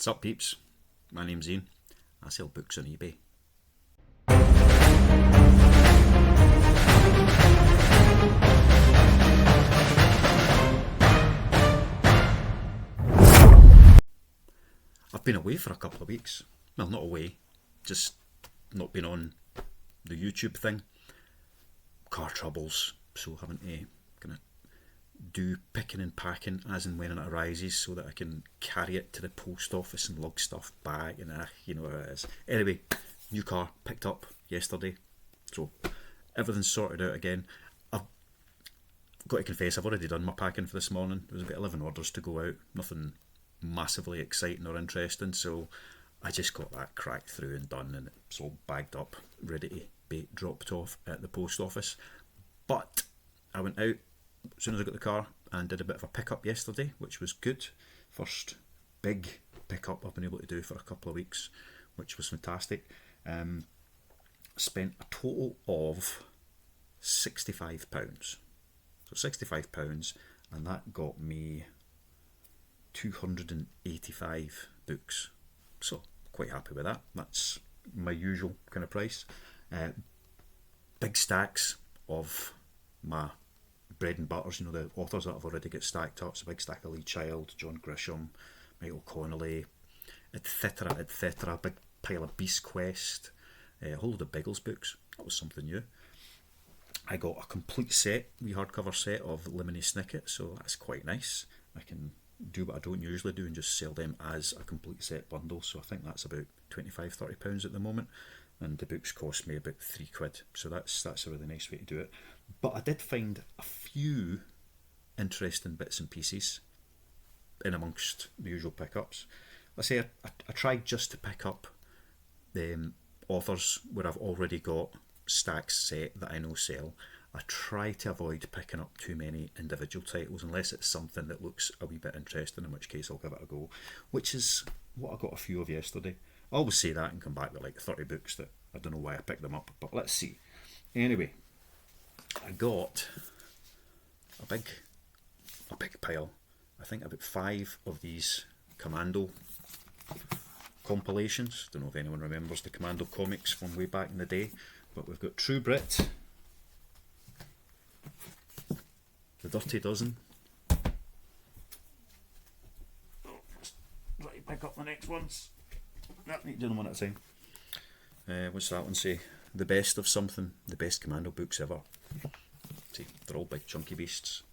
What's up, peeps? My name's Ian. I sell books on eBay. I've been away for a couple of weeks. Well, not away, just not been on the YouTube thing. Car troubles, so having to kind of do picking and packing as and when it arises so that I can carry it to the post office and lug stuff back, and you know how it is. Anyway, new car picked up yesterday, so everything's sorted out again. I've got to confess, I've already done my packing for this morning. There was about 11 orders to go out, nothing massively exciting or interesting, so I just got that cracked through and done, and it's all bagged up, ready to be dropped off at the post office. But I went out as soon as I got the car and did a bit of a pickup yesterday, which was good. First big pickup I've been able to do for a couple of weeks, which was fantastic. Spent a total of £65. So £65, and that got me 285 books. So quite happy with that. That's my usual kind of price. Big stacks of my bread and butters, you know, the authors that I've already got stacked up. So big stack of Lee Child, John Grisham, Michael Connolly, etc., etc. Big pile of Beast Quest, a whole load of Biggles books. That was something new. I got a complete set, wee hardcover set of Lemony Snicket, so that's quite nice. I can do what I don't usually do and just sell them as a complete set bundle. So I think that's about £25-30 at the moment, and the books cost me about £3. So that's a really nice way to do it. But I did find a few interesting bits and pieces in amongst the usual pickups. I say I tried just to pick up the authors where I've already got stacks set that I know sell. I try to avoid picking up too many individual titles unless it's something that looks a wee bit interesting, in which case I'll give it a go, which is what I got a few of yesterday. I always say that and come back with like 30 books that I don't know why I picked them up, but let's see. Anyway, I got a big pile, I think about 5 of these Commando compilations. Don't know if anyone remembers the Commando comics from way back in the day, but we've got True Brit, The Dirty Dozen. Right, pick up the next ones. Need to do them one at a time. What's that one say? The Best of Something, the best Commando books ever. See, they're all big chunky beasts.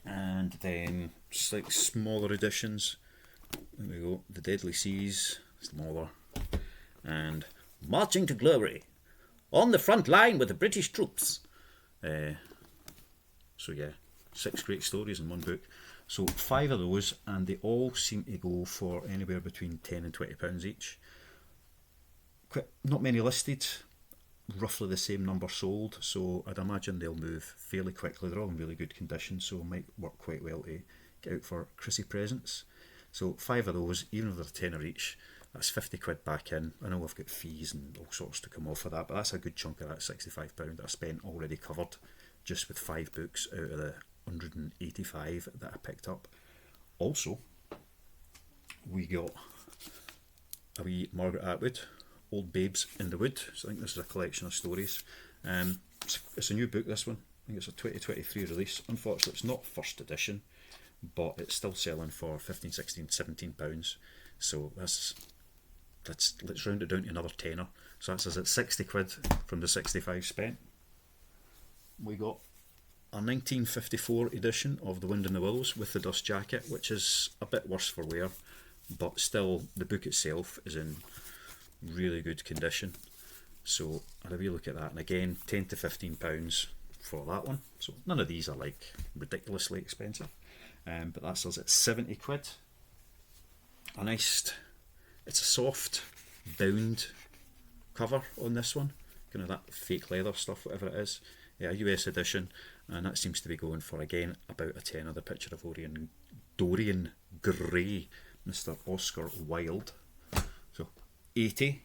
And then like smaller editions. There we go. The Deadly Seas, smaller. And Marching to Glory, on the front line with the British troops. So yeah, 6 great stories in one book. So 5 of those, and they all seem to go for anywhere between £10 and £20 each. Not many listed, roughly the same number sold, so I'd imagine they'll move fairly quickly. They're all in really good condition, so it might work quite well to get out for Chrissy presents. So 5 of those, even if they're £10 each, that's £50 back in. I know I've got fees and all sorts to come off of that, but that's a good chunk of that £65 that I spent already covered just with 5 books out of the 185 that I picked up. Also, we got a wee Margaret Atwood, Old Babes in the Wood. So I think this is a collection of stories. It's a new book, this one. I think it's a 2023 release. Unfortunately, it's not first edition, but it's still selling for £15, £16, £17. So let's round it down to another tenner. So that's us at £60 from the 65 spent. We got a 1954 edition of The Wind in the Willows with the dust jacket, which is a bit worse for wear, but still the book itself is in really good condition. So I'll have a look at that, and again £10 to £15 for that one. So none of these are like ridiculously expensive, but that's us at £70. It's a soft bound cover on this one, kind of that fake leather stuff, whatever it is. Yeah, a US edition, and that seems to be going for, again, about a tenner. The picture of Dorian Gray, Mr. Oscar Wilde. So 80.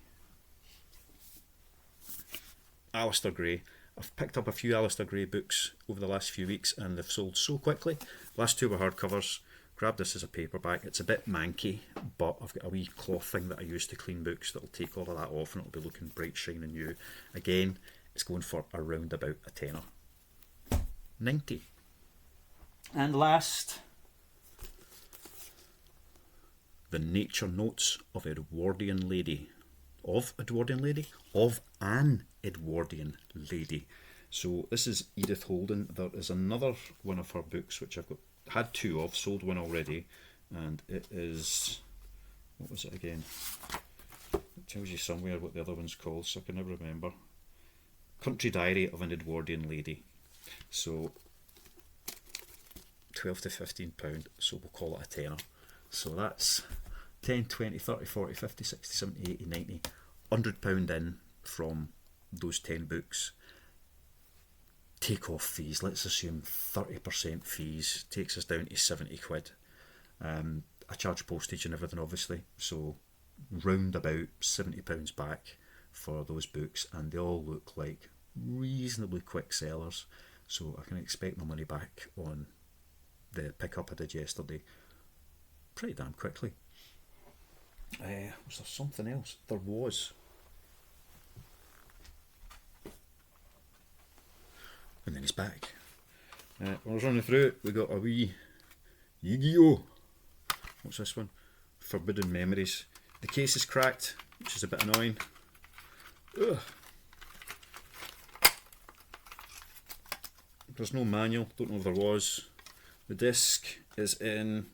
Alistair Gray. I've picked up a few Alistair Gray books over the last few weeks, and they've sold so quickly. Last 2 were hardcovers. grabbed this as a paperback. It's a bit manky, but I've got a wee cloth thing that I use to clean books that'll take all of that off and it'll be looking bright, shining new. Again, it's going for around about a tenner. 90. And last, The Nature Notes of Edwardian Lady. Of Edwardian Lady? Of an Edwardian Lady. So this is Edith Holden. There is another one of her books which I've had two of, sold one already, and it is, what was it again? It tells you somewhere what the other one's called, so I can never remember. Country Diary of an Edwardian Lady. So £12 to £15, so we'll call it a tenner. So that's 10, 20, 30, 40, 50, 60, 70, 80, 90, £100 in from those 10 books. Take off fees, let's assume 30% fees, takes us down to 70 quid. I charge postage and everything obviously, so round about £70 back for those books, and they all look like reasonably quick sellers, so I can expect my money back on the pickup I did yesterday pretty damn quickly. Was there something else? There was. And then he's back. When I was running through it, we got a wee Yu-Gi-Oh! What's this one? Forbidden Memories. The case is cracked, which is a bit annoying. Ugh. There's no manual, don't know if there was. The disc is in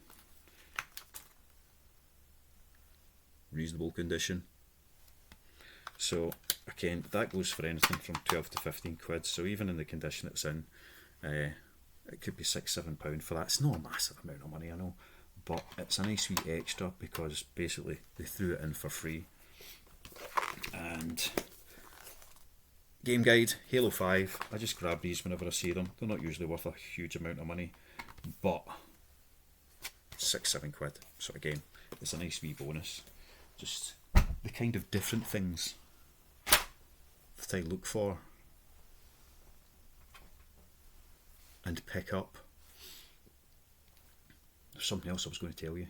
reasonable condition. So again, that goes for anything from 12 to 15 quid. So even in the condition it's in, it could be £6-7 for that. It's not a massive amount of money, I know, but it's a nice wee extra because basically they threw it in for free. And game guide, Halo 5. I just grab these whenever I see them. They're not usually worth a huge amount of money, but £6-7 quid. So again, it's a nice wee bonus. Just the kind of different things that I look for and pick up. There's something else I was going to tell you.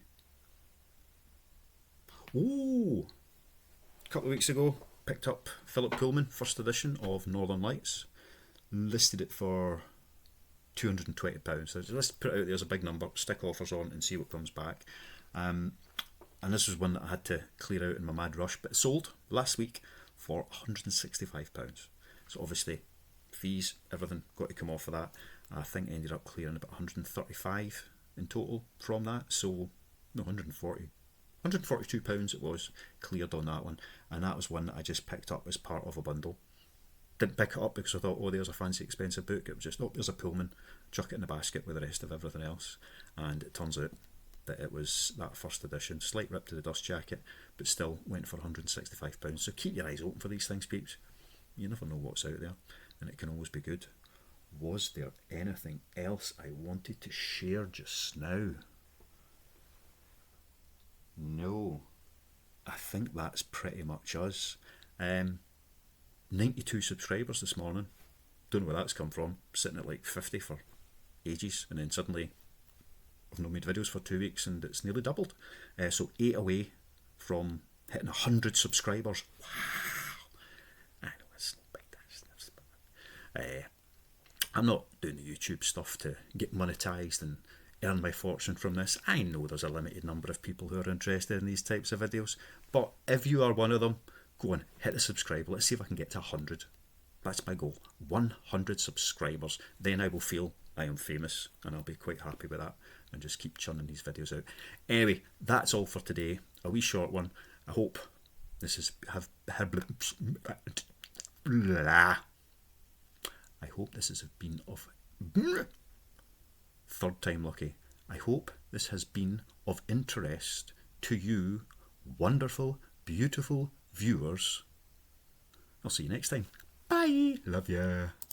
Oh, a couple of weeks ago, picked up Philip Pullman, first edition of Northern Lights. Listed it for £220. So let's put it out there as a big number, stick offers on and see what comes back. And this was one that I had to clear out in my mad rush, but it sold last week for £165. So obviously fees, everything got to come off of that. I think I ended up clearing about 135 in total from that. So no, 140. £142 it was cleared on that one, and that was one that I just picked up as part of a bundle. Didn't pick it up because I thought, oh, there's a fancy expensive book. It was just, oh, there's a Pullman, chuck it in the basket with the rest of everything else. And it turns out that it was that first edition, slight rip to the dust jacket, but still went for £165. So keep your eyes open for these things, peeps. You never know what's out there, and it can always be good. Was there anything else I wanted to share just now? No, I think that's pretty much us. 92 subscribers this morning. Don't know where that's come from. Sitting at like 50 for ages, and then suddenly I've not made videos for 2 weeks and it's nearly doubled. So 8 away from hitting 100 subscribers. Wow! I know it's not big. I'm not doing the YouTube stuff to get monetized and earn my fortune from this. I know there's a limited number of people who are interested in these types of videos, but if you are one of them, go on, hit the subscribe. Let's see if I can get to 100. That's my goal. 100 subscribers. Then I will feel I am famous, and I'll be quite happy with that, and just keep churning these videos out. Anyway, that's all for today. A wee short one. I hope this has been of third time lucky. I hope this has been of interest to you, wonderful, beautiful viewers. I'll see you next time. Bye. Love ya.